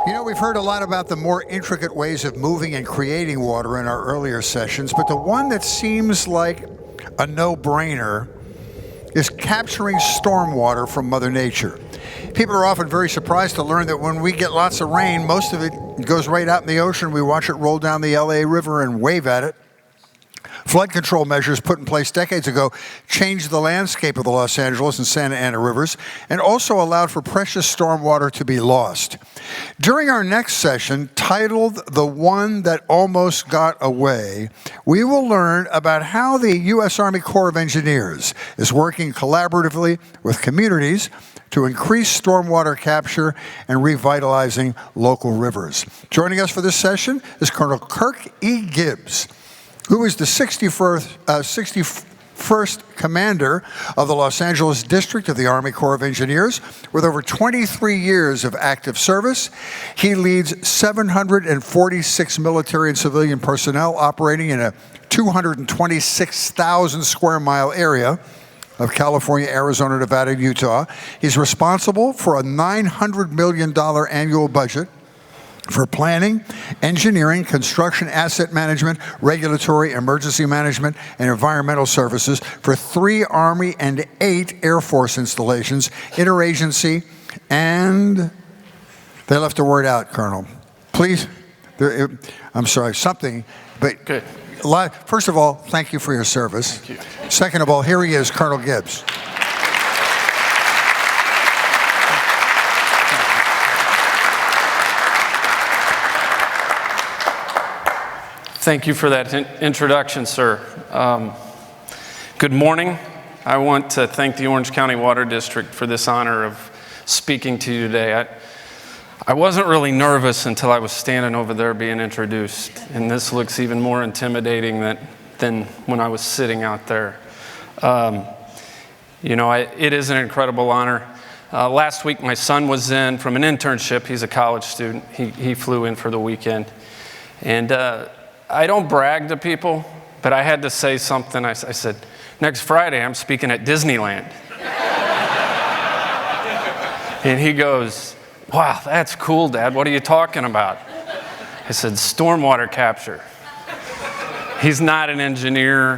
You know, we've heard a lot about the more intricate ways of moving and creating water in our earlier sessions, but the one that seems like a no-brainer is capturing stormwater from Mother Nature. People are often very surprised to learn that when we get lots of rain, most of it goes right out in the ocean. We watch it roll down the LA River and wave at it. Flood control measures put in place decades ago changed the landscape of the Los Angeles and Santa Ana rivers and also allowed for precious stormwater to be lost. During our next session, titled The One That Almost Got Away, we will learn about how the U.S. Army Corps of Engineers is working collaboratively with communities to increase stormwater capture and revitalizing local rivers. Joining us for this session is Colonel Kirk E. Gibbs, who is the 61st Commander of the Los Angeles District of the Army Corps of Engineers. With over 23 years of active service, he leads 746 military and civilian personnel operating in a 226,000 square mile area of California, Arizona, Nevada, and Utah. He's responsible for a $900 million annual budget for planning, engineering, construction, asset management, regulatory, emergency management, and environmental services for 3 Army and 8 Air Force installations, interagency, and they left a word out, Colonel. Please, I'm sorry, something, but good. First of all, thank you for your service. Thank you. Second of all, here he is, Colonel Gibbs. Thank you for that introduction, sir. Good morning. I want to thank the Orange County Water District for this honor of speaking to you today. I wasn't really nervous until I was standing over there being introduced, and this looks even more intimidating than when I was sitting out there. It is an incredible honor. Last week, my son was in from an internship. He's a college student. He flew in for the weekend. And I don't brag to people, but I had to say something. I said, next Friday, I'm speaking at Disneyland. And he goes, wow, that's cool, Dad. What are you talking about? I said, stormwater capture. He's not an engineer.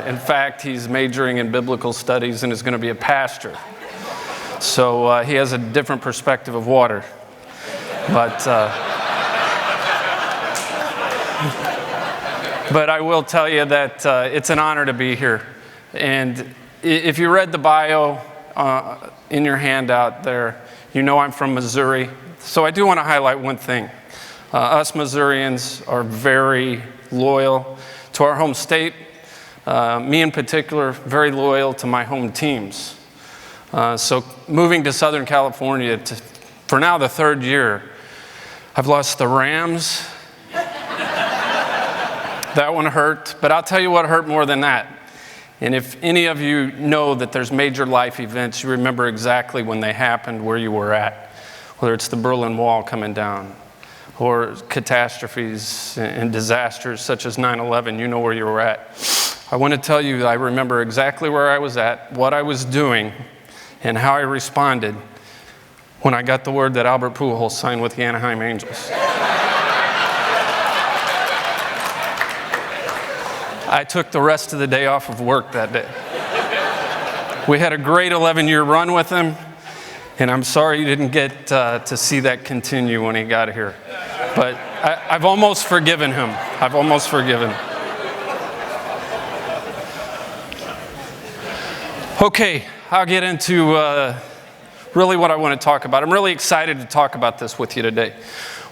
In fact, he's majoring in biblical studies and is going to be a pastor. So he has a different perspective of water. But I will tell you that it's an honor to be here. And if you read the bio in your handout there, you know I'm from Missouri. So I do want to highlight one thing. Us Missourians are very loyal to our home state. Me in particular, very loyal to my home teams. So moving to Southern California for now the 3rd year, I've lost the Rams. That one hurt, but I'll tell you what hurt more than that. And if any of you know that there's major life events, you remember exactly when they happened, where you were at. Whether it's the Berlin Wall coming down, or catastrophes and disasters such as 9/11, you know where you were at. I want to tell you that I remember exactly where I was at, what I was doing, and how I responded when I got the word that Albert Pujols signed with the Anaheim Angels. I took the rest of the day off of work that day. We had a great 11-year run with him, and I'm sorry you didn't get to see that continue when he got here. But I've almost forgiven him. I've almost forgiven him. Okay, I'll get into really what I want to talk about. I'm really excited to talk about this with you today.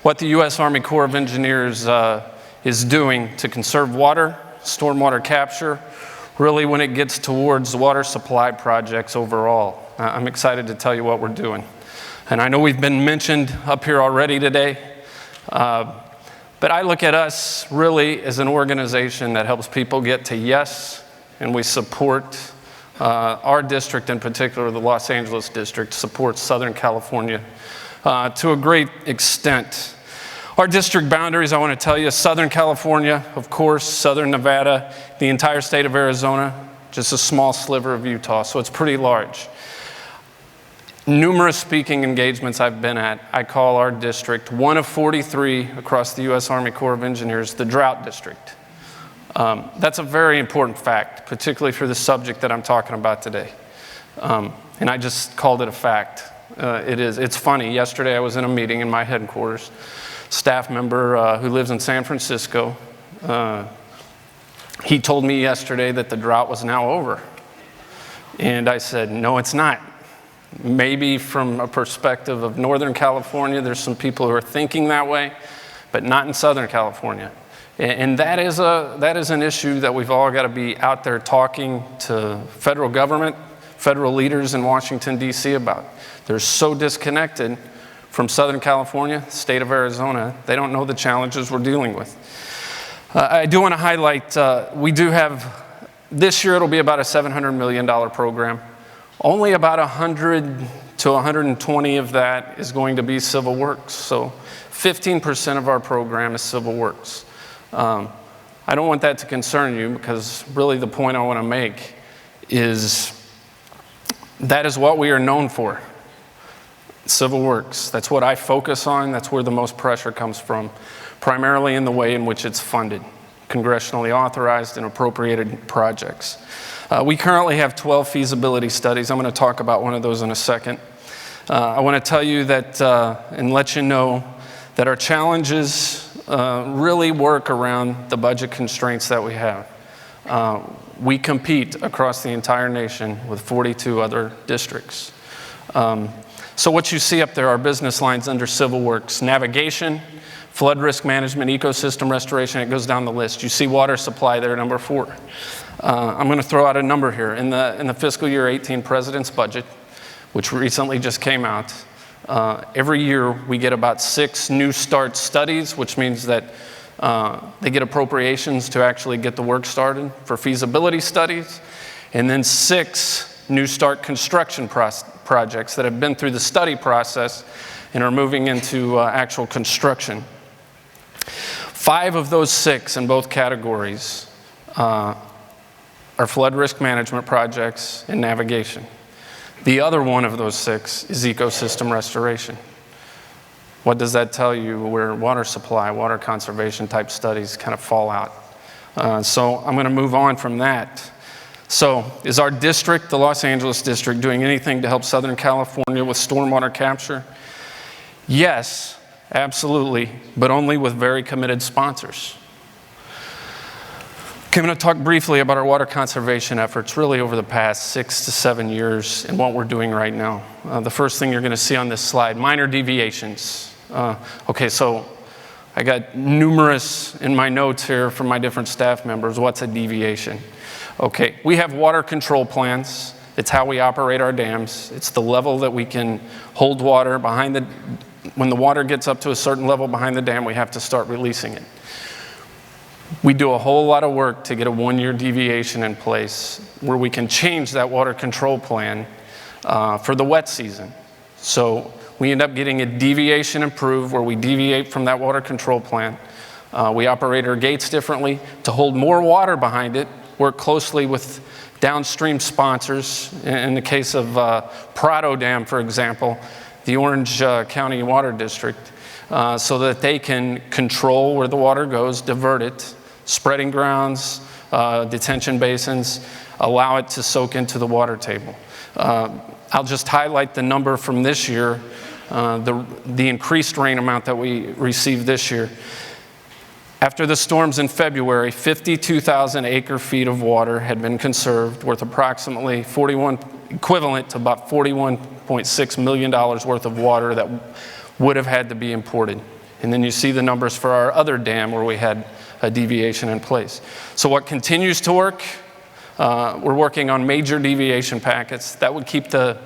What the U.S. Army Corps of Engineers is doing to conserve water, stormwater capture, really when it gets towards water supply projects overall. I'm excited to tell you what we're doing. And I know we've been mentioned up here already today, but I look at us really as an organization that helps people get to yes, and we support our district in particular, the Los Angeles district, supports Southern California to a great extent. Our district boundaries, I want to tell you, Southern California, of course, Southern Nevada, the entire state of Arizona, just a small sliver of Utah, so it's pretty large. numerous speaking engagements I've been at, I call our district, one of 43 across the U.S. Army Corps of Engineers, the drought district. That's a very important fact, particularly for the subject that I'm talking about today. And I just called it a fact. It's funny. Yesterday I was in a meeting in my headquarters. Staff member who lives in San Francisco, he told me yesterday that the drought was now over. And I said, no, it's not. Maybe from a perspective of Northern California, there's some people who are thinking that way, but not in Southern California. And that is an issue that we've all got to be out there talking to federal government, federal leaders in Washington, D.C. about. They're so disconnected from Southern California, state of Arizona, they don't know the challenges we're dealing with. I do want to highlight, we do have, this year it'll be about a $700 million program. Only about 100 to 120 of that is going to be civil works. So 15% of our program is civil works. I don't want that to concern you, because really the point I want to make is that is what we are known for. Civil works. That's what I focus on. That's where the most pressure comes from, primarily in the way in which it's funded, congressionally authorized and appropriated projects. We currently have 12 feasibility studies. I'm going to talk about one of those in a second. I want to tell you that and let you know that our challenges really work around the budget constraints that we have. We compete across the entire nation with 42 other districts. So what you see up there are business lines under civil works: navigation, flood risk management, ecosystem restoration. It goes down the list. You see water supply there, number 4. I'm going to throw out a number here. In the fiscal year 18 president's budget, which recently just came out, every year we get about 6 new start studies, which means that they get appropriations to actually get the work started for feasibility studies, and then 6 new start construction projects that have been through the study process and are moving into actual construction. 5 of those 6 in both categories are flood risk management projects and navigation. The other one of those 6 is ecosystem restoration. What does that tell you? Where water supply, water conservation type studies kind of fall out. So I'm going to move on from that. So is our district, the Los Angeles district, doing anything to help Southern California with stormwater capture? Yes, absolutely, but only with very committed sponsors. Okay, I'm going to talk briefly about our water conservation efforts really over the past 6 to 7 years and what we're doing right now. The first thing you're going to see on this slide, minor deviations. Okay, so I got numerous in my notes here from my different staff members. What's a deviation? Okay, we have water control plans. It's how we operate our dams. It's the level that we can hold water behind the, when the water gets up to a certain level behind the dam, we have to start releasing it. We do a whole lot of work to get a 1-year deviation in place where we can change that water control plan for the wet season. So we end up getting a deviation approved where we deviate from that water control plan. We operate our gates differently to hold more water behind it, work closely with downstream sponsors. In the case of Prado Dam, for example, the Orange County Water District, so that they can control where the water goes, divert it, spreading grounds, detention basins, allow it to soak into the water table. I'll just highlight the number from this year, the increased rain amount that we received this year. After the storms in February, 52,000 acre-feet of water had been conserved, worth approximately equivalent to about $41.6 million worth of water that would have had to be imported. And then you see the numbers for our other dam where we had a deviation in place. So what continues to work? We're working on major deviation packets that would keep the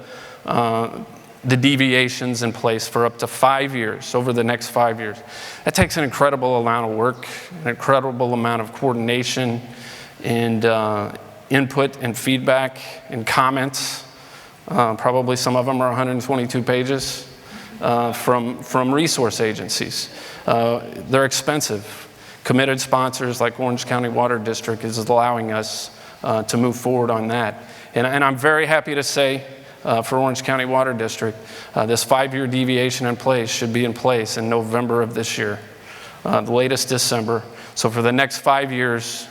deviations in place for up to 5 years, over the next 5 years. That takes an incredible amount of work, an incredible amount of coordination and input and feedback and comments. Probably some of them are 122 pages from resource agencies. They're expensive. Committed sponsors like Orange County Water District is allowing us to move forward on that. And I'm very happy to say for Orange County Water District. This 5-year deviation in place should be in place in November of this year, the latest December. So for the next 5 years,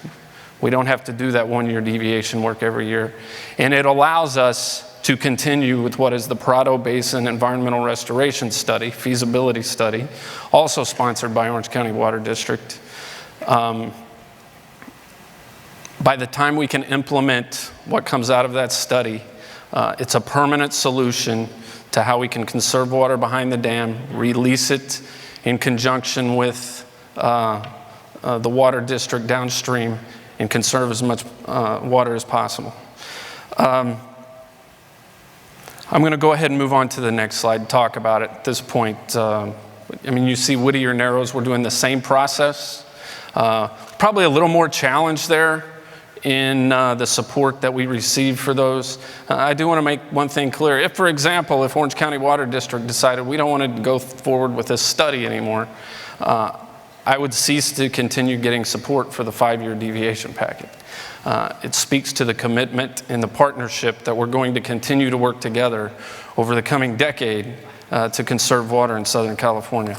we don't have to do that 1-year deviation work every year. And it allows us to continue with what is the Prado Basin Environmental Restoration Study, feasibility study, also sponsored by Orange County Water District. By the time we can implement what comes out of that study, it's a permanent solution to how we can conserve water behind the dam, release it in conjunction with the water district downstream, and conserve as much water as possible. I'm going to go ahead and move on to the next slide and talk about it at this point. You see Whittier Narrows, we're doing the same process. Probably a little more challenge there in the support that we receive for those. I do want to make one thing clear. If, for example, if Orange County Water District decided we don't want to go forward with this study anymore, I would cease to continue getting support for the 5-year deviation packet. It speaks to the commitment and the partnership that we're going to continue to work together over the coming decade to conserve water in Southern California.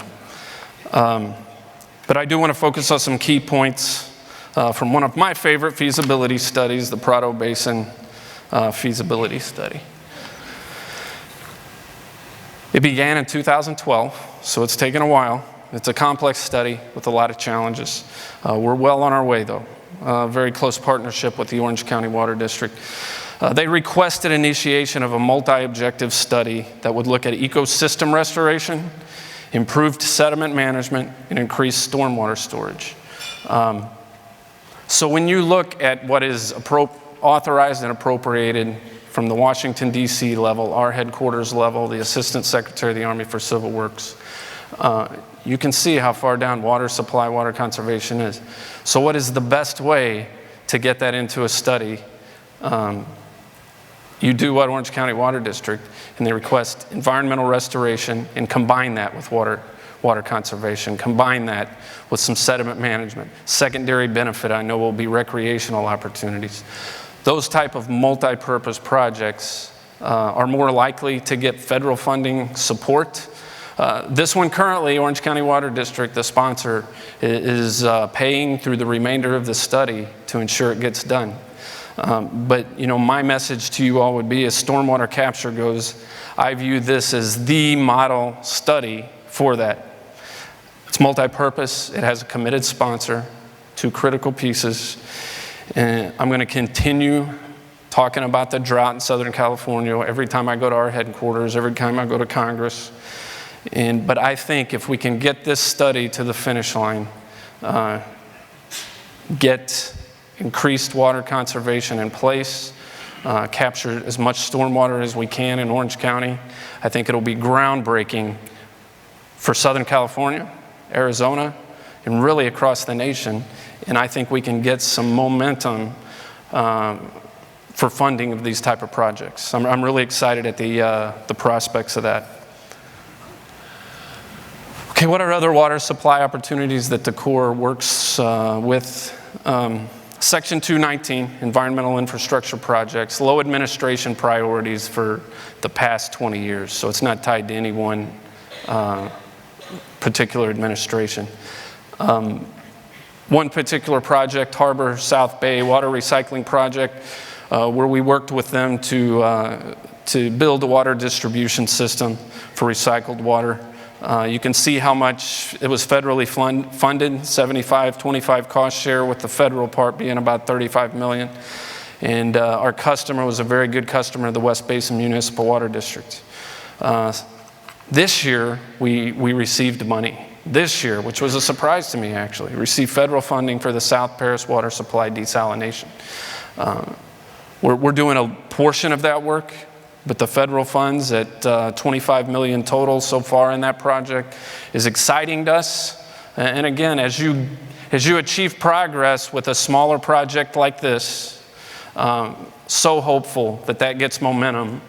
But I do want to focus on some key points from one of my favorite feasibility studies, the Prado Basin feasibility study. It began in 2012, so it's taken a while. It's a complex study with a lot of challenges. We're well on our way, though. Very close partnership with the Orange County Water District. They requested initiation of a multi-objective study that would look at ecosystem restoration, improved sediment management, and increased stormwater storage. So when you look at what is authorized and appropriated from the Washington, D.C. level, our headquarters level, the Assistant Secretary of the Army for Civil Works, you can see how far down water supply, water conservation is. So what is the best way to get that into a study? You do what Orange County Water District, and they request environmental restoration and combine that with water conservation, combine that with some sediment management. Secondary benefit, I know, will be recreational opportunities. Those type of multi-purpose projects are more likely to get federal funding support. This one currently, Orange County Water District, the sponsor, is paying through the remainder of the study to ensure it gets done. But my message to you all would be, as stormwater capture goes, I view this as the model study for that. It's multi-purpose, it has a committed sponsor, 2 critical pieces. And I'm going to continue talking about the drought in Southern California every time I go to our headquarters, every time I go to Congress. But I think if we can get this study to the finish line, get increased water conservation in place, capture as much stormwater as we can in Orange County, I think it'll be groundbreaking for Southern California, Arizona, and really across the nation. And I think we can get some momentum for funding of these type of projects. I'm really excited at the prospects of that. Okay, what are other water supply opportunities that the Corps works with? Section 219, environmental infrastructure projects, low administration priorities for the past 20 years. So it's not tied to any one particular administration. One particular project, Harbor South Bay Water Recycling Project, where we worked with them to build a water distribution system for recycled water. You can see how much it was federally funded, 75-25 cost share, with the federal part being about $35 million. And our customer was a very good customer, the West Basin Municipal Water District. This year, we received money. This year, which was a surprise to me actually, received federal funding for the South Paris water supply desalination. We're doing a portion of that work, but the federal funds at $25 million total so far in that project is exciting to us. And again, as you achieve progress with a smaller project like this, so hopeful that gets momentum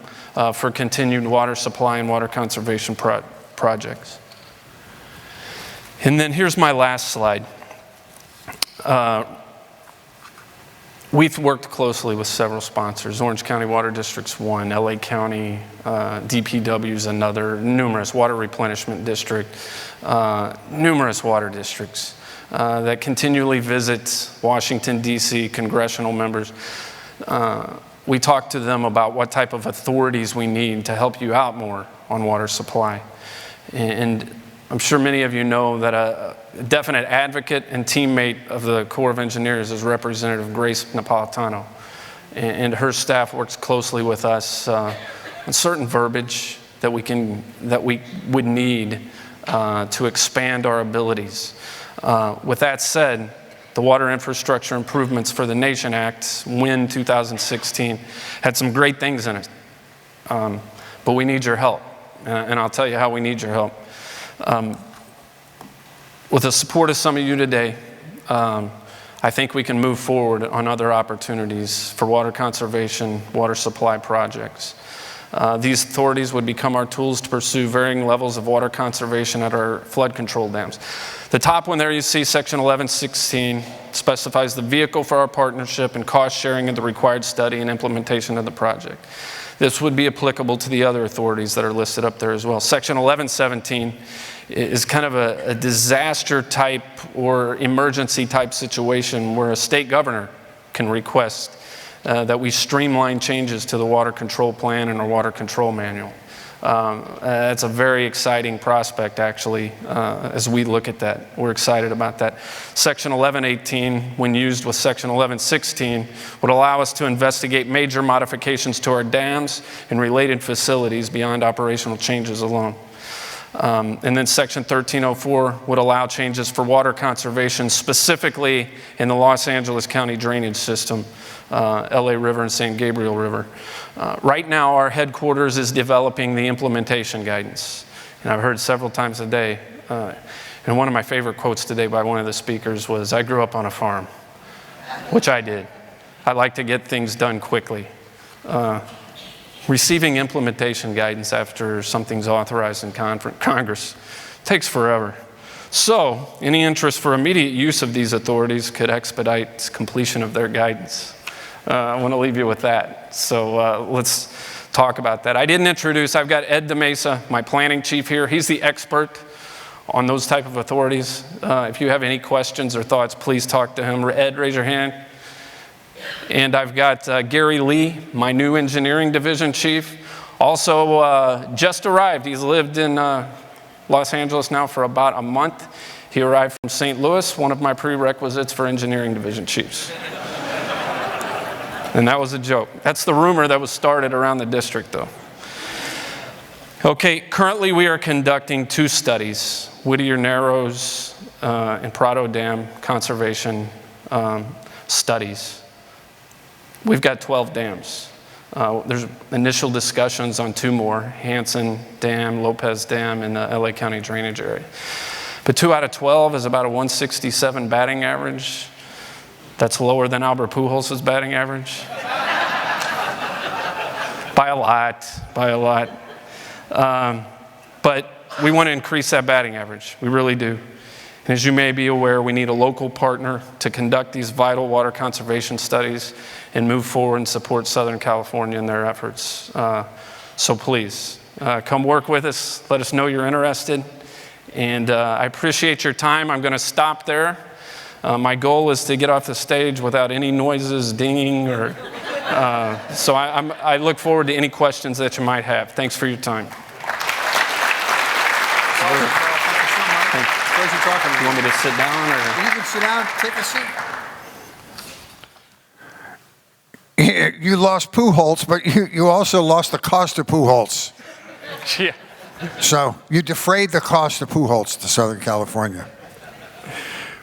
for continued water supply and water conservation projects. And then here's my last slide. We've worked closely with several sponsors. Orange County Water District's one, LA County, DPW's another, numerous, Water Replenishment District, numerous water districts that continually visit Washington, D.C., congressional members. We talk to them about what type of authorities we need to help you out more on water supply. And I'm sure many of you know that a definite advocate and teammate of the Corps of Engineers is Representative Grace Napolitano. And her staff works closely with us on certain verbiage that we would need to expand our abilities. With that said, the Water Infrastructure Improvements for the Nation Act, WIN 2016, had some great things in it. But we need your help. And I'll tell you how we need your help. With the support of some of you today, I think we can move forward on other opportunities for water conservation, water supply projects. These authorities would become our tools to pursue varying levels of water conservation at our flood control dams. The top one there you see, Section 1116, specifies the vehicle for our partnership and cost sharing of the required study and implementation of the project. This would be applicable to the other authorities that are listed up there as well. Section 1117 is kind of a disaster type or emergency type situation where a state governor can request that we streamline changes to the water control plan and our water control manual. It's a very exciting prospect, actually, as we look at that. We're excited about that. Section 1118, when used with Section 1116, would allow us to investigate major modifications to our dams and related facilities beyond operational changes alone. And then Section 1304 would allow changes for water conservation, specifically in the Los Angeles County drainage system, LA River and San Gabriel River. Right now, our headquarters is developing the implementation guidance. And I've heard several times a day, and one of my favorite quotes today by one of the speakers was, "I grew up on a farm," which I did. I like to get things done quickly. Receiving implementation guidance after something's authorized in Congress takes forever. So, any interest for immediate use of these authorities could expedite completion of their guidance. I want to leave you with that. So let's talk about that. I didn't introduce, I've got Ed DeMesa, my planning chief here. He's the expert on those type of authorities. If you have any questions or thoughts, please talk to him. Ed, raise your hand. And I've got Gary Lee, my new engineering division chief. Also just arrived. He's lived in Los Angeles now for about a month. He arrived from St. Louis, one of my prerequisites for engineering division chiefs. And that was a joke. That's the rumor that was started around the district, though. Okay, currently we are conducting 2 studies, Whittier Narrows and Prado Dam conservation studies. We've got 12 dams. There's initial discussions on 2 more, Hanson Dam, Lopez Dam, in the LA County drainage area. But 2 out of 12 is about a 167 batting average. That's lower than Albert Pujols' batting average. By a lot. But we want to increase that batting average. We really do. And as you may be aware, we need a local partner to conduct these vital water conservation studies and move forward and support Southern California in their efforts. So please, come work with us. Let us know you're interested. And I appreciate your time. I'm going to stop there. My goal is to get off the stage without any noises, dinging, or so I look forward to any questions that you might have. Thanks for your time. Pleasure talking to you. You want me to sit down, or? You can sit down, take a seat. You lost Pujols, but you also lost the cost of Pujols. Yeah. So you defrayed the cost of Pujols to Southern California.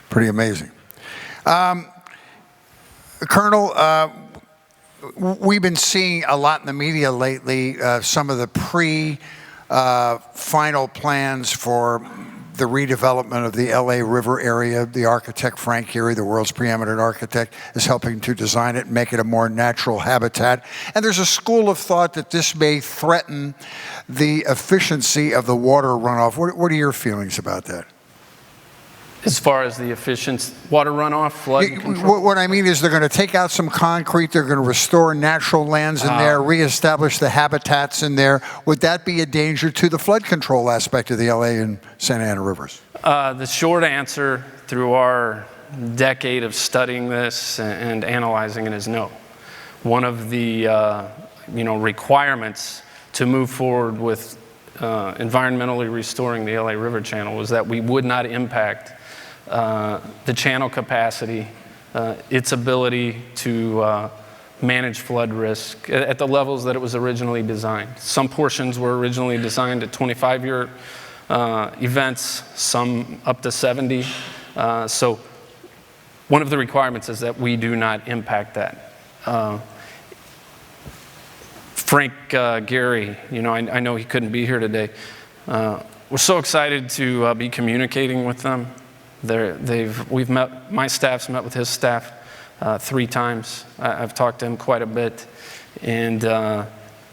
Pretty amazing. Colonel, we've been seeing a lot in the media lately, some of the final plans for the redevelopment of the LA River area. The architect, Frank Gehry, the world's preeminent architect, is helping to design it and make it a more natural habitat. And there's a school of thought that this may threaten the efficiency of the water runoff. What are your feelings about that? As far as the efficient water runoff, flood control? What I mean is they're going to take out some concrete, they're going to restore natural lands in there, reestablish the habitats in there. Would that be a danger to the flood control aspect of the LA and Santa Ana rivers? The short answer through our decade of studying this and analyzing it is no. One of the requirements to move forward with environmentally restoring the LA River channel was that we would not impact the channel capacity, its ability to manage flood risk at the levels that it was originally designed. Some portions were originally designed at 25-year events, some up to 70. So one of the requirements is that we do not impact that. Frank Gehry, I know he couldn't be here today. We're so excited to be communicating with them. My staff's met with his staff 3 times. I've talked to him quite a bit. And,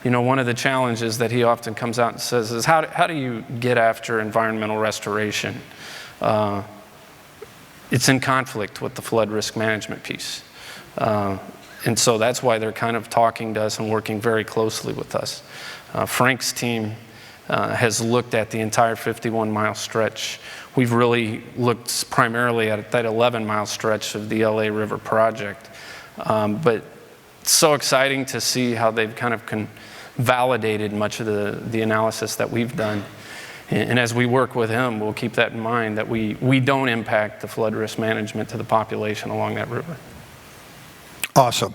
one of the challenges that he often comes out and says is, how do you get after environmental restoration? It's in conflict with the flood risk management piece. And so that's why they're kind of talking to us and working very closely with us. Frank's team has looked at the entire 51-mile stretch. We've really looked primarily at that 11-mile stretch of the LA River project. But it's so exciting to see how they've kind of validated much of the analysis that we've done. And as we work with him, we'll keep that in mind, that we don't impact the flood risk management to the population along that river. Awesome.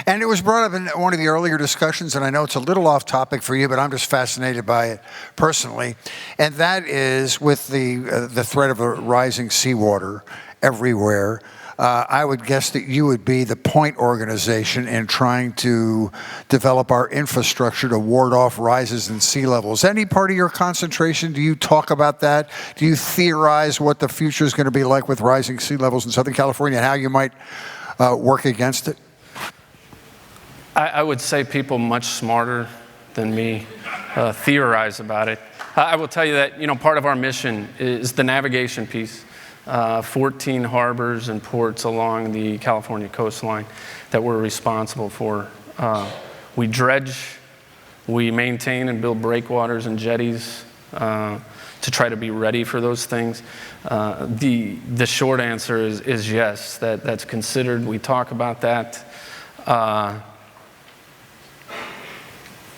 And it was brought up in one of the earlier discussions, and I know it's a little off topic for you, but I'm just fascinated by it personally. And that is with the threat of a rising seawater everywhere. I would guess that you would be the point organization in trying to develop our infrastructure to ward off rises in sea levels. Any part of your concentration, do you talk about that? Do you theorize what the future is going to be like with rising sea levels in Southern California and how you might work against it? I would say people much smarter than me theorize about it. I will tell you that, part of our mission is the navigation piece. 14 harbors and ports along the California coastline that we're responsible for. We dredge, we maintain and build breakwaters and jetties to try to be ready for those things. The short answer is yes, that's considered. We talk about that.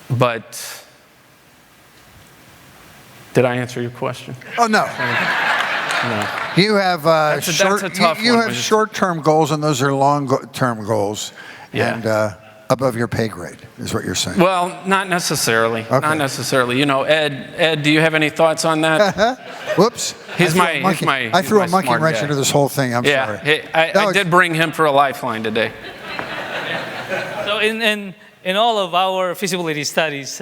But did I answer your question? Oh, no. No. You have short-term goals, and those are long-term goals. Yeah. And above your pay grade is what you're saying. Well, not necessarily. Okay. Not necessarily. Ed, do you have any thoughts on that? Whoops. I threw a monkey wrench into this whole thing. I'm sorry. I did bring him for a lifeline today. So in all of our feasibility studies,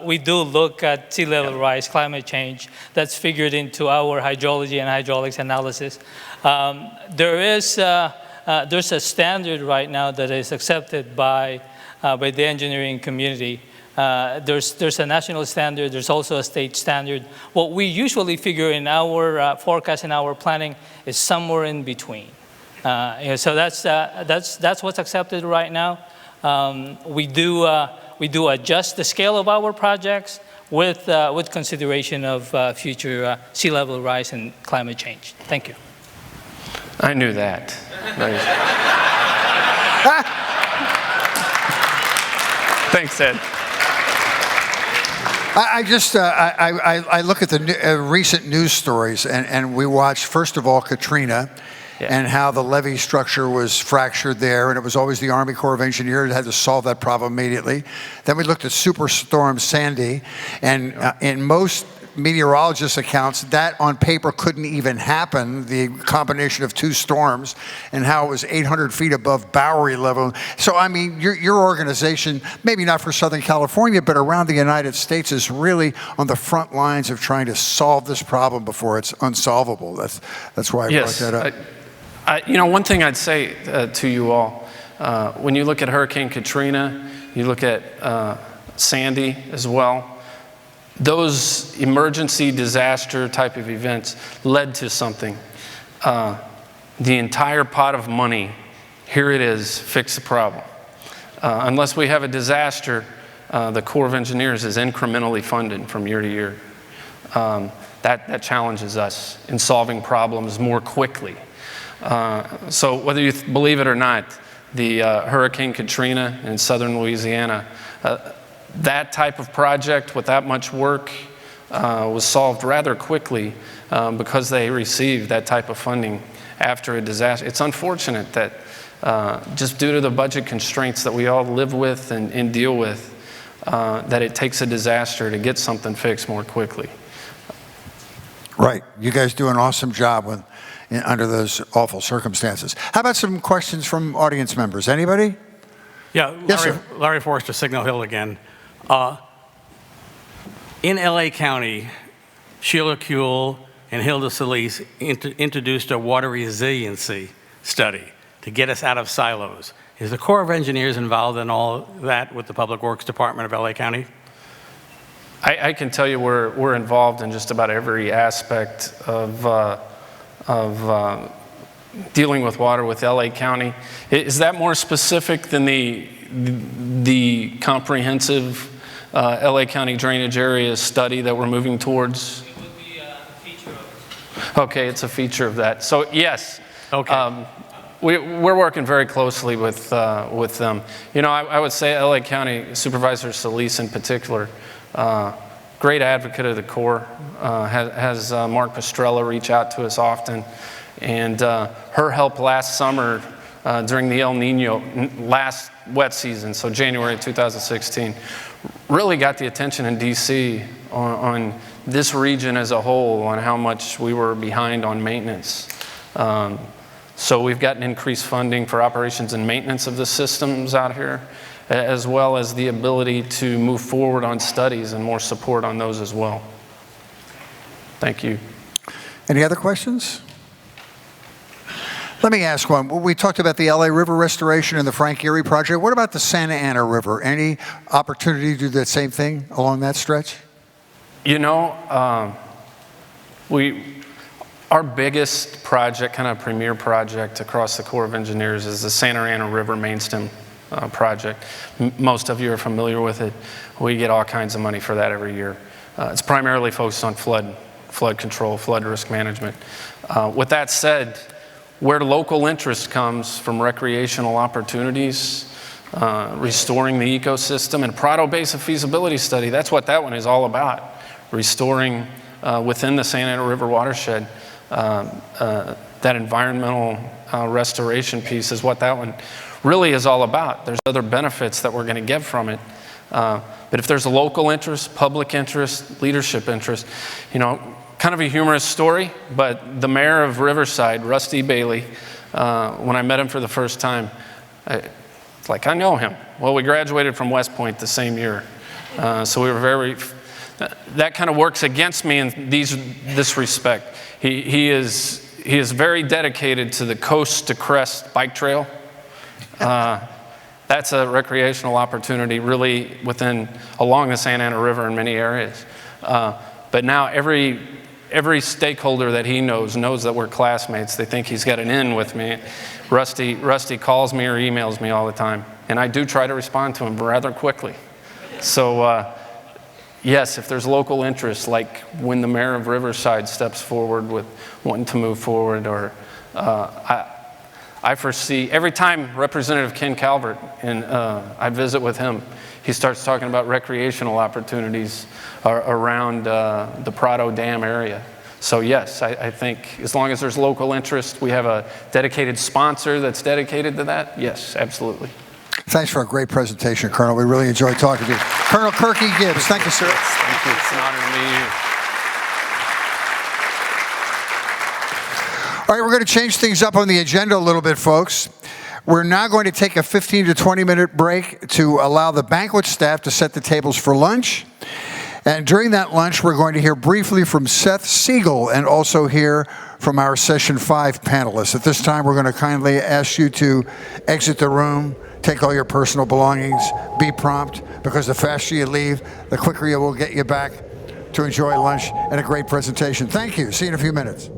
we do look at sea level rise, climate change. That's figured into our hydrology and hydraulics analysis. There's a standard right now that is accepted by the engineering community. There's a national standard. There's also a state standard. What we usually figure in our forecast and our planning is somewhere in between. So that's what's accepted right now. We do adjust the scale of our projects with consideration of future sea level rise and climate change. Thank you. I knew that. Thanks, Ed. I look at the recent news stories, and we watched, first of all, Katrina. Yeah. And how the levee structure was fractured there, and it was always the Army Corps of Engineers that had to solve that problem immediately. Then we looked at Superstorm Sandy, and in most meteorologists' accounts, that on paper couldn't even happen, the combination of 2 storms, and how it was 800 feet above Bowery level. So, I mean, your organization, maybe not for Southern California, but around the United States, is really on the front lines of trying to solve this problem before it's unsolvable. That's why I brought that up. One thing I'd say to you all, when you look at Hurricane Katrina, you look at Sandy as well, those emergency disaster type of events led to something. the entire pot of money, here it is, fix the problem. Unless we have a disaster, the Corps of Engineers is incrementally funded from year to year. That challenges us in solving problems more quickly. So whether you believe it or not, the Hurricane Katrina in southern Louisiana, that type of project with that much work was solved rather quickly because they received that type of funding after a disaster. It's unfortunate that just due to the budget constraints that we all live with and deal with, that it takes a disaster to get something fixed more quickly. Right. You guys do an awesome job under those awful circumstances. How about some questions from audience members? Anybody? Yeah, Yes, sir. Larry Forrester, Signal Hill again. In LA County, Sheila Kuehl and Hilda Solis introduced a water resiliency study to get us out of silos. Is the Corps of Engineers involved in all that with the Public Works Department of LA County? I can tell you we're involved in just about every aspect of dealing with water with LA County. Is that more specific than the comprehensive LA County drainage area study that we're moving towards? It would be a feature of it. Okay, it's a feature of that. So yes. Okay. We're working very closely with them. You know, I would say LA County Supervisor Solis in particular, great advocate of the Corps, has Mark Pastrella reach out to us often. And her help last summer during the El Nino, last wet season, so January 2016, really got the attention in DC on this region as a whole, on how much we were behind on maintenance. So we've gotten increased funding for operations and maintenance of the systems out here, as well as the ability to move forward on studies and more support on those as well. Thank you. Any other questions? Let me ask one. We talked about the LA River restoration and the Frank Erie project. What about the Santa Ana River? Any opportunity to do that same thing along that stretch? You know, our biggest project, kind of premier project across the Corps of Engineers, is the Santa Ana River Mainstem project. Most of you are familiar with it. We get all kinds of money for that every year. It's primarily focused on flood control, flood risk management. With that said, where local interest comes from recreational opportunities, restoring the ecosystem, and Prado Basin feasibility study, that's what that one is all about. Restoring within the Santa Ana River watershed, that environmental restoration piece is what that one really is all about. There's other benefits that we're going to get from it. But if there's a local interest, public interest, leadership interest, you know, kind of a humorous story, but the mayor of Riverside, Rusty Bailey, when I met him for the first time, it's like, I know him. Well, we graduated from West Point the same year. So we were that kind of works against me in this respect. He is very dedicated to the Coast to Crest bike trail. That's a recreational opportunity really along the Santa Ana River in many areas. But now every stakeholder that he knows that we're classmates. They think he's got an in with me. Rusty calls me or emails me all the time. And I do try to respond to him rather quickly. So yes, if there's local interest, like when the mayor of Riverside steps forward with wanting to move forward, or I foresee, every time Representative Ken Calvert and I visit with him, he starts talking about recreational opportunities around the Prado Dam area. So yes, I think as long as there's local interest, we have a dedicated sponsor that's dedicated to that, yes, absolutely. Thanks for a great presentation, Colonel. We really enjoyed talking to you. Colonel Kirk E. Gibbs, thank you, sir. Thank you. It's an honor to meet you. All right, we're going to change things up on the agenda a little bit, folks. We're now going to take a 15 to 20-minute break to allow the banquet staff to set the tables for lunch. And during that lunch, we're going to hear briefly from Seth Siegel and also hear from our Session 5 panelists. At this time, we're going to kindly ask you to exit the room, take all your personal belongings, be prompt, because the faster you leave, the quicker we will get you back to enjoy lunch and a great presentation. Thank you. See you in a few minutes.